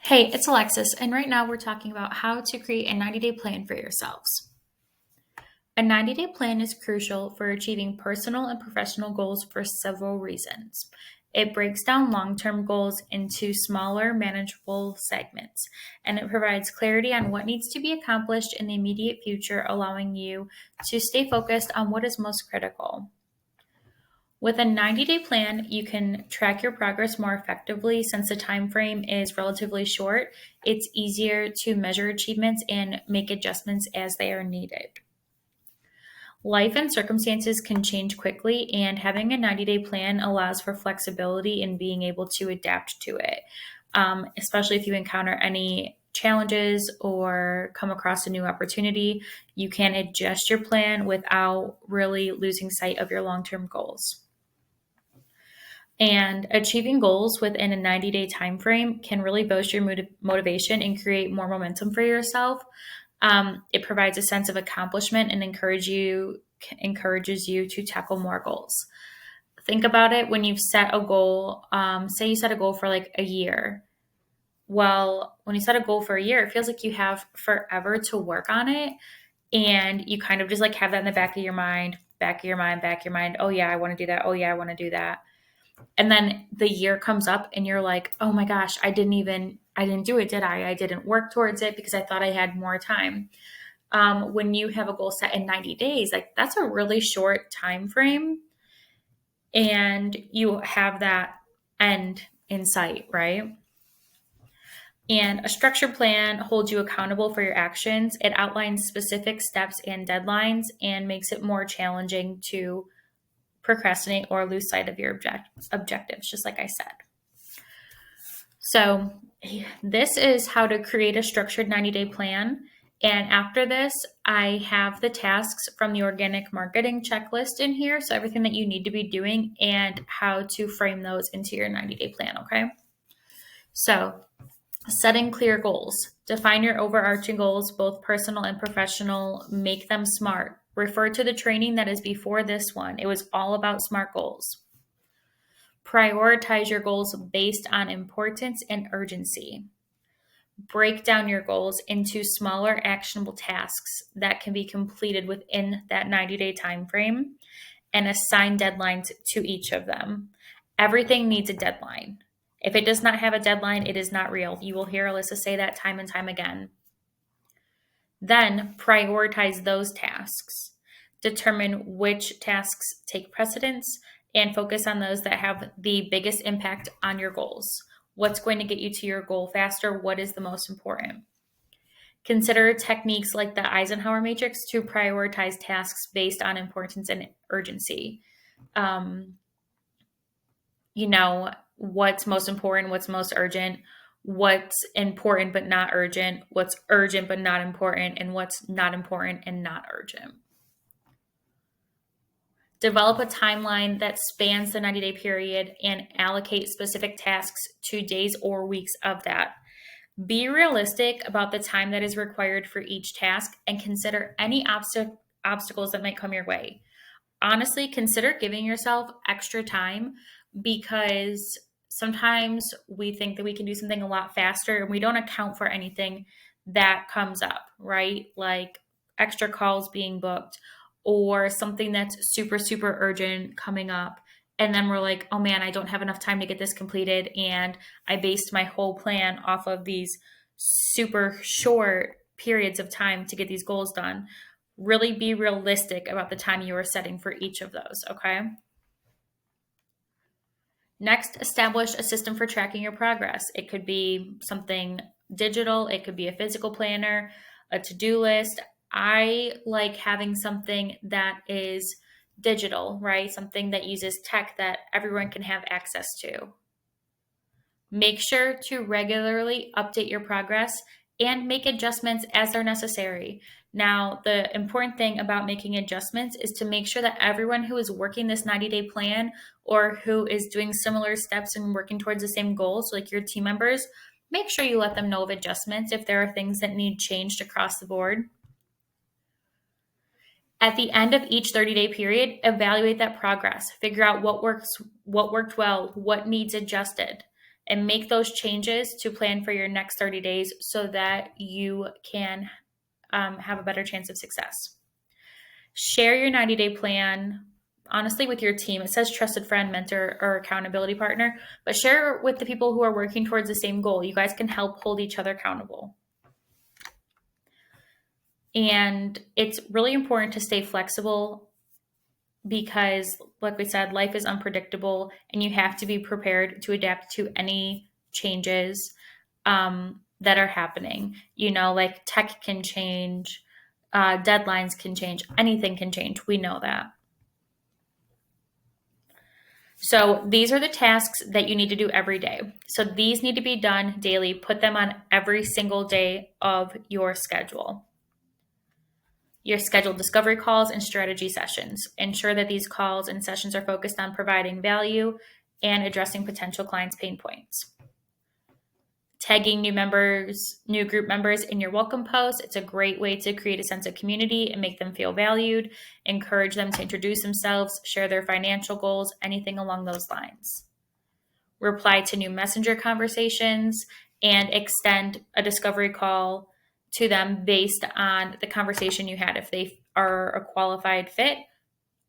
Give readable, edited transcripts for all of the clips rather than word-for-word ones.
Hey, it's Alexis, and right now we're talking about how to create a 90-day plan for yourselves. A 90-day plan is crucial for achieving personal and professional goals for several reasons. It breaks down long term goals into smaller, manageable segments, and it provides clarity on what needs to be accomplished in the immediate future, allowing you to stay focused on what is most critical. With a 90-day plan, you can track your progress more effectively since the time frame is relatively short. It's easier to measure achievements and make adjustments as they are needed. Life and circumstances can change quickly, and having a 90-day plan allows for flexibility in being able to adapt to it, especially if you encounter any challenges or come across a new opportunity. You can adjust your plan without really losing sight of your long-term goals. And achieving goals within a 90-day time frame can really boost your motivation and create more momentum for yourself. It provides a sense of accomplishment and encourages you to tackle more goals. Think about it when you've set a goal. Say you set a goal for like a year. Well, when you set a goal for a year, it feels like you have forever to work on it. And you kind of just like have that in the back of your mind, back of your mind, back of your mind. Oh, yeah, I want to do that. Oh, yeah, I want to do that. And then the year comes up and you're like, oh my gosh, I didn't do it, did I? I didn't work towards it because I thought I had more time. When you have a goal set in 90 days, like that's a really short time frame and you have that end in sight, right? And a structured plan holds you accountable for your actions. It outlines specific steps and deadlines and makes it more challenging to procrastinate or lose sight of your objectives, just like I said. So, this is how to create a structured 90-day plan. And after this, I have the tasks from the organic marketing checklist in here. So, everything that you need to be doing and how to frame those into your 90-day plan. Okay. So, setting clear goals. Define your overarching goals, both personal and professional. Make them SMART. Refer to the training that is before this one. It was all about SMART goals. Prioritize your goals based on importance and urgency. Break down your goals into smaller actionable tasks that can be completed within that 90-day time frame and assign deadlines to each of them. Everything needs a deadline. If it does not have a deadline, it is not real. You will hear Alyssa say that time and time again. Then prioritize those tasks. Determine which tasks take precedence and focus on those that have the biggest impact on your goals. What's going to get you to your goal faster? What is the most important? Consider techniques like the Eisenhower matrix to prioritize tasks based on importance and urgency. What's most important, what's most urgent, what's important but not urgent, what's urgent but not important, and what's not important and not urgent. Develop a timeline that spans the 90-day period and allocate specific tasks to days or weeks of that. Be realistic about the time that is required for each task and consider any obstacles that might come your way. Honestly, consider giving yourself extra time because sometimes we think that we can do something a lot faster and we don't account for anything that comes up, right? Like extra calls being booked or something that's super, super urgent coming up. And then we're like, oh man, I don't have enough time to get this completed. And I based my whole plan off of these super short periods of time to get these goals done. Really be realistic about the time you are setting for each of those, okay? Next, establish a system for tracking your progress. It could be something digital, it could be a physical planner, a to-do list. I like having something that is digital, right? Something that uses tech that everyone can have access to. Make sure to regularly update your progress and make adjustments as they're necessary. Now, the important thing about making adjustments is to make sure that everyone who is working this 90-day plan or who is doing similar steps and working towards the same goals, like your team members, make sure you let them know of adjustments if there are things that need changed across the board. At the end of each 30-day period, evaluate that progress. Figure out what worked well, what needs adjusted. and make those changes to plan for your next 30 days so that you can have a better chance of success. Share your 90-day plan, honestly, with your team. It says trusted friend, mentor, or accountability partner, but share it with the people who are working towards the same goal. You guys can help hold each other accountable. And it's really important to stay flexible because, like we said, life is unpredictable and you have to be prepared to adapt to any changes that are happening. Like tech can change, deadlines can change, anything can change. We know that. So these are the tasks that you need to do every day. So these need to be done daily. Put them on every single day of your schedule. Your scheduled discovery calls and strategy sessions. Ensure that these calls and sessions are focused on providing value and addressing potential clients' pain points. Tagging new group members in your welcome posts. It's a great way to create a sense of community and make them feel valued. Encourage them to introduce themselves, share their financial goals, anything along those lines. Reply to new messenger conversations and extend a discovery call to them based on the conversation you had. If they are a qualified fit,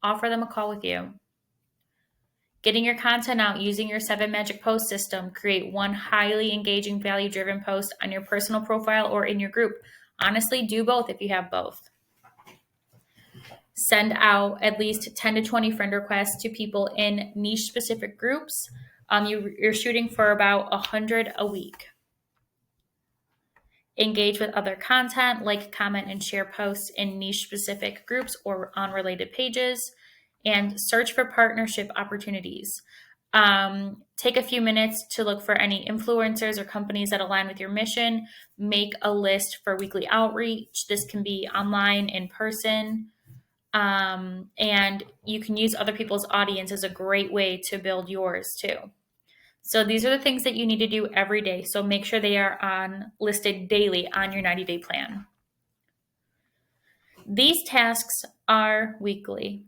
offer them a call with you. Getting your content out using your 7 magic post system. Create one highly engaging, value-driven post on your personal profile or in your group. Honestly, do both if you have both. Send out at least 10 to 20 friend requests to people in niche-specific groups. You're shooting for about 100 a week. Engage with other content, like, comment, and share posts in niche-specific groups or on related pages. And search for partnership opportunities. Take a few minutes to look for any influencers or companies that align with your mission. Make a list for weekly outreach. This can be online, in person. And you can use other people's audience as a great way to build yours too. So these are the things that you need to do every day. So make sure they are listed daily on your 90-day plan. These tasks are weekly.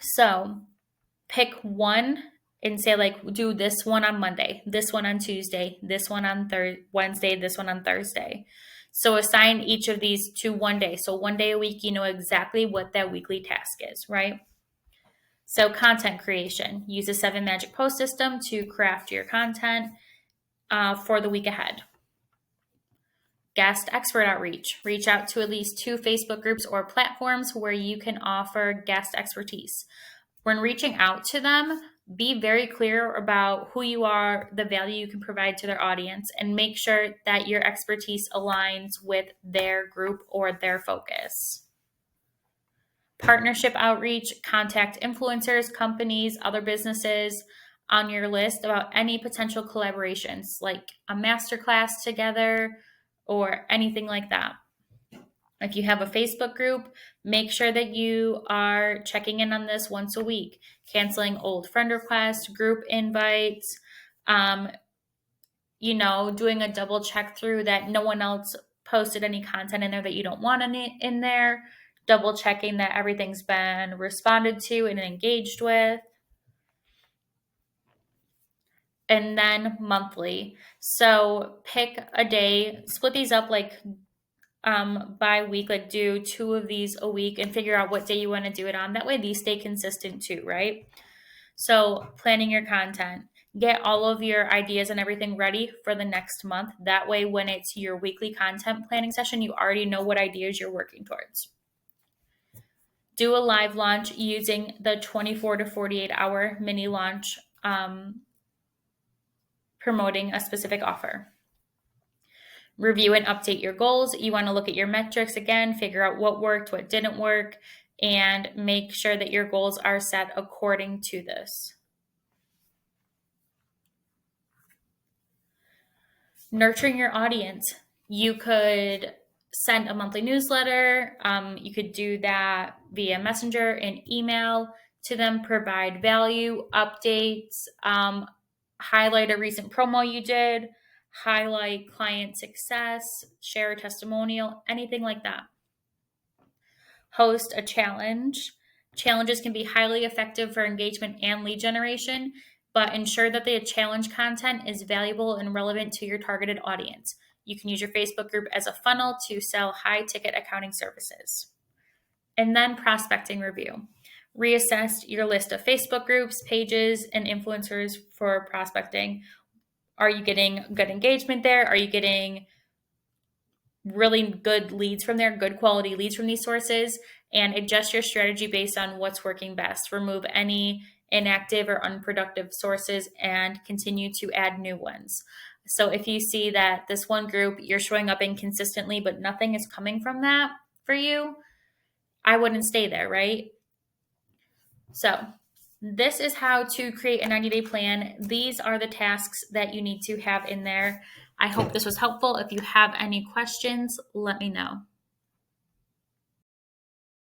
So pick one and say, like, do this one on Monday, this one on Tuesday, this one on Wednesday, this one on Thursday. So assign each of these to one day. So one day a week, you know exactly what that weekly task is, right? So content creation. Use a 7 magic post system to craft your content for the week ahead. Guest expert outreach. Reach out to at least 2 Facebook groups or platforms where you can offer guest expertise. When reaching out to them, be very clear about who you are, the value you can provide to their audience, and make sure that your expertise aligns with their group or their focus. Partnership outreach. Contact influencers, companies, other businesses on your list about any potential collaborations, like a masterclass together or anything like that. If you have a Facebook group, make sure that you are checking in on this once a week, canceling old friend requests, group invites, doing a double check through that no one else posted any content in there that you don't want in there, double checking that everything's been responded to and engaged with. And then monthly. So pick a day, split these up by week, like do 2 of these a week and figure out what day you want to do it on. That way these stay consistent too, right? So planning your content, get all of your ideas and everything ready for the next month. That way when it's your weekly content planning session, you already know what ideas you're working towards. Do a live launch using the 24 to 48 hour mini launch, promoting a specific offer. Review and update your goals. You want to look at your metrics again, figure out what worked, what didn't work, and make sure that your goals are set according to this. Nurturing your audience. You could send a monthly newsletter. You could do that via Messenger and email to them, provide value, updates, highlight a recent promo you did, highlight client success, share a testimonial, anything like that. Host a challenge. Challenges can be highly effective for engagement and lead generation. but ensure that the challenge content is valuable and relevant to your targeted audience. You can use your Facebook group as a funnel to sell high ticket accounting services. And then prospecting review. Reassess your list of Facebook groups, pages, and influencers for prospecting. Are you getting good engagement there? Are you getting really good leads from there, good quality leads from these sources? And adjust your strategy based on what's working best. Remove any inactive or unproductive sources and continue to add new ones. So if you see that this one group you're showing up in consistently, but nothing is coming from that for you, I wouldn't stay there, right? So this is how to create a 90-day plan. These are the tasks that you need to have in there. I hope this was helpful. If you have any questions, let me know.